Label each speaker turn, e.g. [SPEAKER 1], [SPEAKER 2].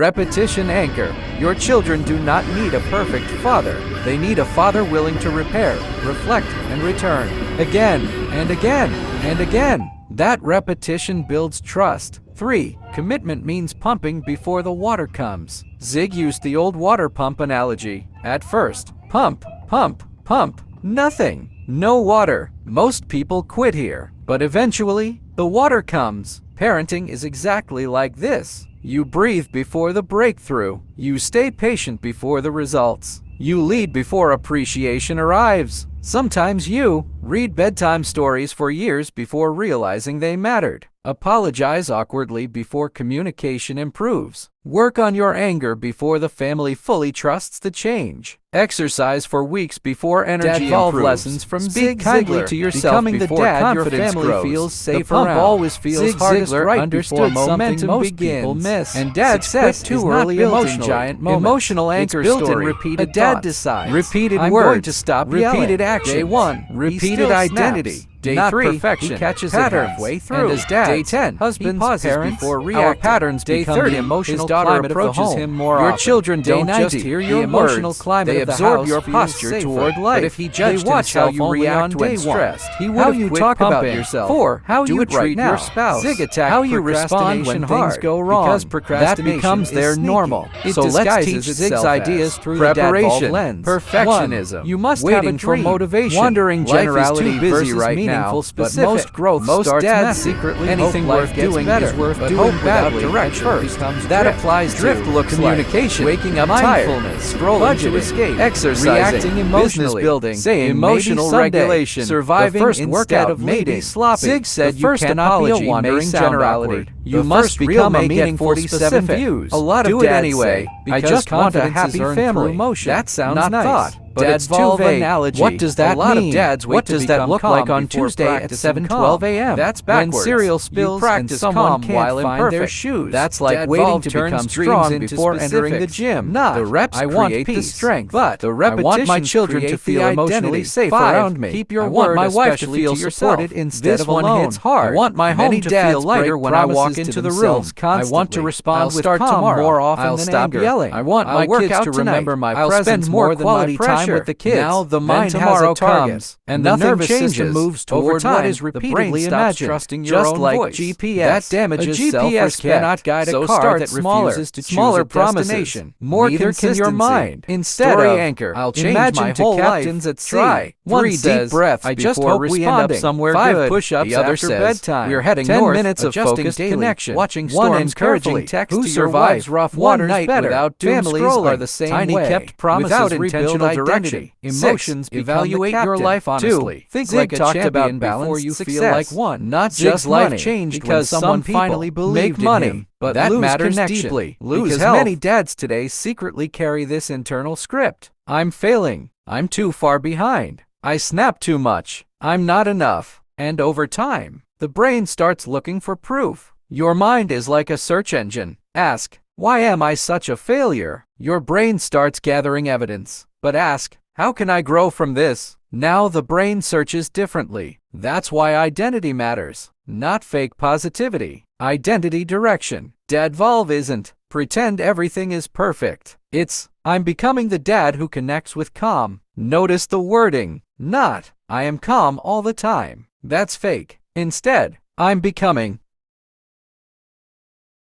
[SPEAKER 1] Repetition anchor. Your children do not need a perfect father. They need a father willing to repair, reflect, and return. Again, and again, and again. That repetition builds trust. 3. Commitment means pumping before the water comes. Zig used the old water pump analogy. At first, pump, pump, pump. Nothing. No water. Most people quit here. But eventually, the water comes. Parenting is exactly like this. You breathe before the breakthrough. You stay patient before the results. You lead before appreciation arrives. Sometimes you read bedtime stories for years before realizing they mattered. Apologize awkwardly before communication improves. Work on your anger before the family fully trusts the change. Exercise for weeks before energy
[SPEAKER 2] DadVolve
[SPEAKER 1] improves.
[SPEAKER 2] lessons from
[SPEAKER 1] Speak
[SPEAKER 2] Zig
[SPEAKER 1] kindly
[SPEAKER 2] Ziglar.
[SPEAKER 1] to yourself
[SPEAKER 2] Becoming the
[SPEAKER 1] before
[SPEAKER 2] dad your
[SPEAKER 1] confidence
[SPEAKER 2] family
[SPEAKER 1] grows.
[SPEAKER 2] feels safe
[SPEAKER 1] The pump
[SPEAKER 2] around.
[SPEAKER 1] always feels
[SPEAKER 2] Zig
[SPEAKER 1] hardest
[SPEAKER 2] Ziglar
[SPEAKER 1] right
[SPEAKER 2] understood
[SPEAKER 1] before momentum
[SPEAKER 2] something most
[SPEAKER 1] begins.
[SPEAKER 2] people miss.
[SPEAKER 1] And dad
[SPEAKER 2] Success
[SPEAKER 1] quit too
[SPEAKER 2] is not
[SPEAKER 1] early
[SPEAKER 2] built in
[SPEAKER 1] emotionally.
[SPEAKER 2] giant moments.
[SPEAKER 1] Emotional anchor
[SPEAKER 2] It's built in
[SPEAKER 1] story.
[SPEAKER 2] repeated
[SPEAKER 1] A dad
[SPEAKER 2] thoughts.
[SPEAKER 1] decides.
[SPEAKER 2] Repeated
[SPEAKER 1] I'm
[SPEAKER 2] words.
[SPEAKER 1] going to stop
[SPEAKER 2] Repeated
[SPEAKER 1] yelling.
[SPEAKER 2] actions.
[SPEAKER 1] Day 1.
[SPEAKER 2] He
[SPEAKER 1] Repeated
[SPEAKER 2] still
[SPEAKER 1] identity.
[SPEAKER 2] snaps.
[SPEAKER 1] Day
[SPEAKER 2] Not
[SPEAKER 1] 3.
[SPEAKER 2] perfection.
[SPEAKER 1] He catches
[SPEAKER 2] Patterns.
[SPEAKER 1] it halfway through.
[SPEAKER 2] And as dads,
[SPEAKER 1] Day 10.
[SPEAKER 2] husbands,
[SPEAKER 1] He pauses
[SPEAKER 2] parents,
[SPEAKER 1] before
[SPEAKER 2] our
[SPEAKER 1] reacting.
[SPEAKER 2] patterns
[SPEAKER 1] Day
[SPEAKER 2] become
[SPEAKER 1] 30.
[SPEAKER 2] the emotional
[SPEAKER 1] His daughter
[SPEAKER 2] climate of the
[SPEAKER 1] approaches
[SPEAKER 2] home.
[SPEAKER 1] him more
[SPEAKER 2] Your
[SPEAKER 1] often.
[SPEAKER 2] children
[SPEAKER 1] Day
[SPEAKER 2] don't
[SPEAKER 1] 90.
[SPEAKER 2] just hear
[SPEAKER 1] The
[SPEAKER 2] your
[SPEAKER 1] emotional
[SPEAKER 2] words.
[SPEAKER 1] climate
[SPEAKER 2] They
[SPEAKER 1] of the
[SPEAKER 2] absorb
[SPEAKER 1] house
[SPEAKER 2] your
[SPEAKER 1] feels
[SPEAKER 2] posture
[SPEAKER 1] safer.
[SPEAKER 2] toward
[SPEAKER 1] But
[SPEAKER 2] life.
[SPEAKER 1] if he judged
[SPEAKER 2] They watch how
[SPEAKER 1] himself
[SPEAKER 2] you
[SPEAKER 1] only
[SPEAKER 2] react
[SPEAKER 1] on
[SPEAKER 2] when
[SPEAKER 1] day 1,
[SPEAKER 2] stressed.
[SPEAKER 1] he
[SPEAKER 2] How
[SPEAKER 1] would have
[SPEAKER 2] you
[SPEAKER 1] quit
[SPEAKER 2] talk about
[SPEAKER 1] pumping.
[SPEAKER 2] yourself.
[SPEAKER 1] 4.
[SPEAKER 2] How
[SPEAKER 1] Do
[SPEAKER 2] you
[SPEAKER 1] it
[SPEAKER 2] treat
[SPEAKER 1] right now.
[SPEAKER 2] your spouse.
[SPEAKER 1] Zig attack
[SPEAKER 2] How you respond
[SPEAKER 1] procrastination
[SPEAKER 2] when things
[SPEAKER 1] hard.
[SPEAKER 2] go wrong.
[SPEAKER 1] Because
[SPEAKER 2] That
[SPEAKER 1] procrastination
[SPEAKER 2] becomes their
[SPEAKER 1] is sneaky.
[SPEAKER 2] normal.
[SPEAKER 1] So let's
[SPEAKER 2] disguises
[SPEAKER 1] teach Zig's
[SPEAKER 2] itself
[SPEAKER 1] ideas
[SPEAKER 2] as
[SPEAKER 1] through the DadVolve
[SPEAKER 2] preparation,
[SPEAKER 1] lens.
[SPEAKER 2] perfectionism,
[SPEAKER 1] 1. You must
[SPEAKER 2] waiting
[SPEAKER 1] have a
[SPEAKER 2] for
[SPEAKER 1] dream.
[SPEAKER 2] motivation,
[SPEAKER 1] Wandering
[SPEAKER 2] life is
[SPEAKER 1] generality
[SPEAKER 2] too busy
[SPEAKER 1] versus
[SPEAKER 2] right
[SPEAKER 1] meaningful
[SPEAKER 2] now,
[SPEAKER 1] specific.
[SPEAKER 2] but most growth
[SPEAKER 1] Most
[SPEAKER 2] starts
[SPEAKER 1] dads
[SPEAKER 2] messy.
[SPEAKER 1] secretly
[SPEAKER 2] Anything
[SPEAKER 1] hope
[SPEAKER 2] worth
[SPEAKER 1] life gets
[SPEAKER 2] doing
[SPEAKER 1] better,
[SPEAKER 2] is worth
[SPEAKER 1] but
[SPEAKER 2] doing
[SPEAKER 1] hope
[SPEAKER 2] without
[SPEAKER 1] badly
[SPEAKER 2] direction
[SPEAKER 1] at first.
[SPEAKER 2] becomes
[SPEAKER 1] That
[SPEAKER 2] drift.
[SPEAKER 1] applies to
[SPEAKER 2] Drift looks like
[SPEAKER 1] communication,
[SPEAKER 2] waking up
[SPEAKER 1] mindfulness,
[SPEAKER 2] tired, scrolling
[SPEAKER 1] budgeting,
[SPEAKER 2] to escape,
[SPEAKER 1] exercising,
[SPEAKER 2] reacting emotionally,
[SPEAKER 1] business building,
[SPEAKER 2] saying
[SPEAKER 1] emotional
[SPEAKER 2] maybe someday,
[SPEAKER 1] regulation,
[SPEAKER 2] surviving
[SPEAKER 1] the first
[SPEAKER 2] instead
[SPEAKER 1] workout
[SPEAKER 2] of
[SPEAKER 1] may be
[SPEAKER 2] leading.
[SPEAKER 1] sloppy.
[SPEAKER 2] Zig said
[SPEAKER 1] The
[SPEAKER 2] you
[SPEAKER 1] first
[SPEAKER 2] cannot be a
[SPEAKER 1] apology may
[SPEAKER 2] wandering
[SPEAKER 1] sound
[SPEAKER 2] generality.
[SPEAKER 1] awkward.
[SPEAKER 2] You
[SPEAKER 1] The
[SPEAKER 2] must
[SPEAKER 1] first
[SPEAKER 2] become
[SPEAKER 1] real
[SPEAKER 2] a meaningful
[SPEAKER 1] 47
[SPEAKER 2] specific.
[SPEAKER 1] views.
[SPEAKER 2] A lot of
[SPEAKER 1] Do it
[SPEAKER 2] dads
[SPEAKER 1] anyway,
[SPEAKER 2] say,
[SPEAKER 1] because
[SPEAKER 2] I just want a
[SPEAKER 1] confidence
[SPEAKER 2] happy
[SPEAKER 1] is earned
[SPEAKER 2] family.
[SPEAKER 1] through motion.
[SPEAKER 2] That sounds
[SPEAKER 1] not
[SPEAKER 2] nice,
[SPEAKER 1] thought,
[SPEAKER 2] but it's too
[SPEAKER 1] DadVolve
[SPEAKER 2] vague.
[SPEAKER 1] analogy.
[SPEAKER 2] What does that
[SPEAKER 1] A lot
[SPEAKER 2] mean?
[SPEAKER 1] of dads wait
[SPEAKER 2] What
[SPEAKER 1] to
[SPEAKER 2] does that
[SPEAKER 1] become
[SPEAKER 2] look
[SPEAKER 1] calm
[SPEAKER 2] like on
[SPEAKER 1] before
[SPEAKER 2] Tuesday at
[SPEAKER 1] practicing
[SPEAKER 2] 7:12
[SPEAKER 1] calm.
[SPEAKER 2] a.m.?
[SPEAKER 1] That's
[SPEAKER 2] When
[SPEAKER 1] backwards.
[SPEAKER 2] cereal
[SPEAKER 1] You
[SPEAKER 2] spills
[SPEAKER 1] practice
[SPEAKER 2] and someone
[SPEAKER 1] calm
[SPEAKER 2] can't
[SPEAKER 1] while
[SPEAKER 2] find their
[SPEAKER 1] imperfect.
[SPEAKER 2] shoes.
[SPEAKER 1] That's like
[SPEAKER 2] DadVolve
[SPEAKER 1] waiting to
[SPEAKER 2] turns
[SPEAKER 1] become
[SPEAKER 2] dreams
[SPEAKER 1] strong
[SPEAKER 2] into
[SPEAKER 1] before entering the
[SPEAKER 2] specifics.
[SPEAKER 1] gym.
[SPEAKER 2] Not
[SPEAKER 1] The reps
[SPEAKER 2] I want
[SPEAKER 1] create the
[SPEAKER 2] peace,
[SPEAKER 1] strength,
[SPEAKER 2] but
[SPEAKER 1] the
[SPEAKER 2] I want my
[SPEAKER 1] repetitions
[SPEAKER 2] children to
[SPEAKER 1] create
[SPEAKER 2] feel
[SPEAKER 1] the
[SPEAKER 2] emotionally
[SPEAKER 1] identity.
[SPEAKER 2] safe
[SPEAKER 1] 5.
[SPEAKER 2] around me.
[SPEAKER 1] Keep your
[SPEAKER 2] I want
[SPEAKER 1] word,
[SPEAKER 2] my wife to
[SPEAKER 1] especially
[SPEAKER 2] feel
[SPEAKER 1] to yourself.
[SPEAKER 2] supported instead
[SPEAKER 1] This
[SPEAKER 2] of
[SPEAKER 1] one
[SPEAKER 2] alone.
[SPEAKER 1] hits hard.
[SPEAKER 2] I want my home
[SPEAKER 1] Many
[SPEAKER 2] to
[SPEAKER 1] dads
[SPEAKER 2] feel lighter
[SPEAKER 1] break
[SPEAKER 2] when I walk
[SPEAKER 1] promises
[SPEAKER 2] into
[SPEAKER 1] to
[SPEAKER 2] the room.
[SPEAKER 1] themselves
[SPEAKER 2] I want to
[SPEAKER 1] constantly.
[SPEAKER 2] respond
[SPEAKER 1] I'll
[SPEAKER 2] with
[SPEAKER 1] start
[SPEAKER 2] calm
[SPEAKER 1] tomorrow.
[SPEAKER 2] more often
[SPEAKER 1] I'll
[SPEAKER 2] than
[SPEAKER 1] stop
[SPEAKER 2] anger.
[SPEAKER 1] yelling.
[SPEAKER 2] I want
[SPEAKER 1] I'll
[SPEAKER 2] my
[SPEAKER 1] work
[SPEAKER 2] kids
[SPEAKER 1] out
[SPEAKER 2] to
[SPEAKER 1] tonight.
[SPEAKER 2] remember my
[SPEAKER 1] I'll
[SPEAKER 2] presence
[SPEAKER 1] spend
[SPEAKER 2] more
[SPEAKER 1] more
[SPEAKER 2] than
[SPEAKER 1] quality
[SPEAKER 2] my
[SPEAKER 1] time
[SPEAKER 2] pressure.
[SPEAKER 1] with the kids.
[SPEAKER 2] Now the
[SPEAKER 1] Then
[SPEAKER 2] mind
[SPEAKER 1] tomorrow
[SPEAKER 2] has a target,
[SPEAKER 1] comes,
[SPEAKER 2] and
[SPEAKER 1] nothing
[SPEAKER 2] the nervous
[SPEAKER 1] changes.
[SPEAKER 2] system moves
[SPEAKER 1] Over
[SPEAKER 2] toward
[SPEAKER 1] time,
[SPEAKER 2] what is
[SPEAKER 1] the
[SPEAKER 2] repeatedly
[SPEAKER 1] brain stops
[SPEAKER 2] imagined,
[SPEAKER 1] trusting your
[SPEAKER 2] just
[SPEAKER 1] own
[SPEAKER 2] like
[SPEAKER 1] voice.
[SPEAKER 2] GPS.
[SPEAKER 1] That damages
[SPEAKER 2] a GPS
[SPEAKER 1] self-respect.
[SPEAKER 2] cannot guide a
[SPEAKER 1] So
[SPEAKER 2] car
[SPEAKER 1] start
[SPEAKER 2] that
[SPEAKER 1] smaller.
[SPEAKER 2] refuses to
[SPEAKER 1] Smaller
[SPEAKER 2] choose a
[SPEAKER 1] promises.
[SPEAKER 2] destination.
[SPEAKER 1] More
[SPEAKER 2] Neither can your
[SPEAKER 1] consistency.
[SPEAKER 2] mind.
[SPEAKER 1] Instead
[SPEAKER 2] Story
[SPEAKER 1] of
[SPEAKER 2] anchor.
[SPEAKER 1] I'll change
[SPEAKER 2] Imagine
[SPEAKER 1] my
[SPEAKER 2] to
[SPEAKER 1] whole
[SPEAKER 2] captains
[SPEAKER 1] life.
[SPEAKER 2] at sea.
[SPEAKER 1] Try.
[SPEAKER 2] One
[SPEAKER 1] 3
[SPEAKER 2] says,
[SPEAKER 1] deep breaths
[SPEAKER 2] I just
[SPEAKER 1] before
[SPEAKER 2] hope we end up
[SPEAKER 1] responding.
[SPEAKER 2] somewhere
[SPEAKER 1] 5
[SPEAKER 2] good.
[SPEAKER 1] push-ups
[SPEAKER 2] The other
[SPEAKER 1] after
[SPEAKER 2] says,
[SPEAKER 1] bedtime.
[SPEAKER 2] we're heading
[SPEAKER 1] 10
[SPEAKER 2] north,
[SPEAKER 1] minutes of
[SPEAKER 2] adjusting
[SPEAKER 1] focused
[SPEAKER 2] daily,
[SPEAKER 1] connection.
[SPEAKER 2] watching
[SPEAKER 1] One
[SPEAKER 2] storms
[SPEAKER 1] encouraging
[SPEAKER 2] carefully.
[SPEAKER 1] text
[SPEAKER 2] Who
[SPEAKER 1] to your
[SPEAKER 2] survives
[SPEAKER 1] wife.
[SPEAKER 2] rough
[SPEAKER 1] One
[SPEAKER 2] waters
[SPEAKER 1] night
[SPEAKER 2] better?
[SPEAKER 1] without doom
[SPEAKER 2] Families
[SPEAKER 1] scrolling.
[SPEAKER 2] are the same
[SPEAKER 1] Tiny
[SPEAKER 2] way.
[SPEAKER 1] kept promises
[SPEAKER 2] Without
[SPEAKER 1] rebuild
[SPEAKER 2] intentional
[SPEAKER 1] identity.
[SPEAKER 2] direction.
[SPEAKER 1] 6.
[SPEAKER 2] Emotions
[SPEAKER 1] Evaluate
[SPEAKER 2] become the
[SPEAKER 1] your
[SPEAKER 2] captain.
[SPEAKER 1] life honestly.
[SPEAKER 2] 2. Think
[SPEAKER 1] Zig
[SPEAKER 2] like a
[SPEAKER 1] talked
[SPEAKER 2] champion
[SPEAKER 1] about
[SPEAKER 2] before
[SPEAKER 1] balanced
[SPEAKER 2] you
[SPEAKER 1] success.
[SPEAKER 2] feel like one.
[SPEAKER 1] Not
[SPEAKER 2] Zig's
[SPEAKER 1] just
[SPEAKER 2] life
[SPEAKER 1] money,
[SPEAKER 2] changed
[SPEAKER 1] because
[SPEAKER 2] when
[SPEAKER 1] some
[SPEAKER 2] someone
[SPEAKER 1] people
[SPEAKER 2] finally believed
[SPEAKER 1] make
[SPEAKER 2] in
[SPEAKER 1] money,
[SPEAKER 2] him.
[SPEAKER 1] but
[SPEAKER 2] that
[SPEAKER 1] lose
[SPEAKER 2] matters
[SPEAKER 1] connection.
[SPEAKER 2] deeply.
[SPEAKER 1] Lose
[SPEAKER 2] because
[SPEAKER 1] health.
[SPEAKER 2] many dads today secretly carry this internal script. I'm failing. I'm too far behind. I snap too much. I'm not enough. And over time, the brain starts looking for proof. Your mind is like a search engine. Ask, why am I such a failure? Your brain starts gathering evidence. But ask, how can I grow from this? Now the brain searches differently. That's why identity matters, not fake positivity. Identity direction. DadVolve isn't pretend everything is perfect. It's I'm becoming the dad who connects with calm. Notice the wording, not I am calm all the time. That's fake. Instead, I'm becoming